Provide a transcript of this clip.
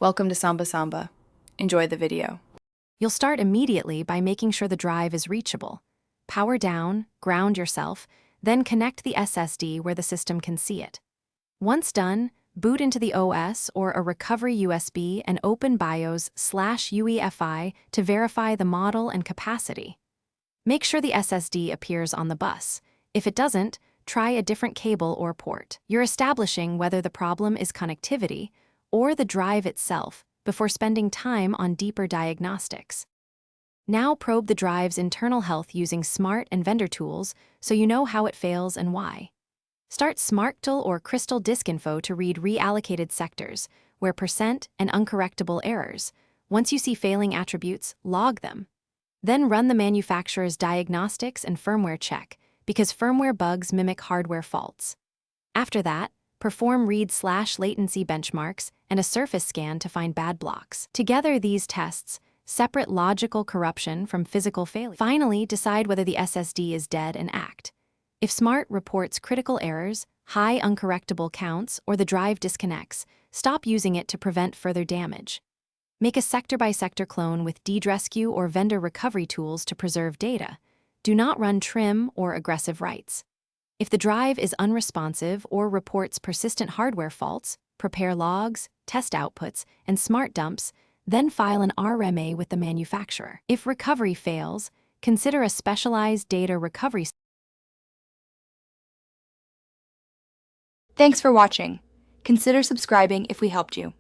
Welcome to Samba Samba. Enjoy the video. You'll start immediately by making sure the drive is reachable. Power down, ground yourself, then connect the SSD where the system can see it. Once done, boot into the OS or a recovery USB and open BIOS/UEFI to verify the model and capacity. Make sure the SSD appears on the bus. If it doesn't, try a different cable or port. You're establishing whether the problem is connectivity or the drive itself before spending time on deeper diagnostics. Now probe the drive's internal health using smart and vendor tools so you know how it fails and why. Start SmartTool or Crystal Disk Info to read reallocated sectors, where percent and uncorrectable errors. Once you see failing attributes, log them. Then run the manufacturer's diagnostics and firmware check, because firmware bugs mimic hardware faults. After that, perform read/latency benchmarks and a surface scan to find bad blocks. Together, these tests separate logical corruption from physical failure. Finally, decide whether the SSD is dead and act. If Smart reports critical errors, high uncorrectable counts, or the drive disconnects, stop using it to prevent further damage. Make a sector-by-sector clone with DDresQ or vendor recovery tools to preserve data. Do not run trim or aggressive writes. If the drive is unresponsive or reports persistent hardware faults, prepare logs, test outputs, and smart dumps, then file an RMA with the manufacturer. If recovery fails, consider a specialized data recovery. Thanks for watching. Consider subscribing if we helped you.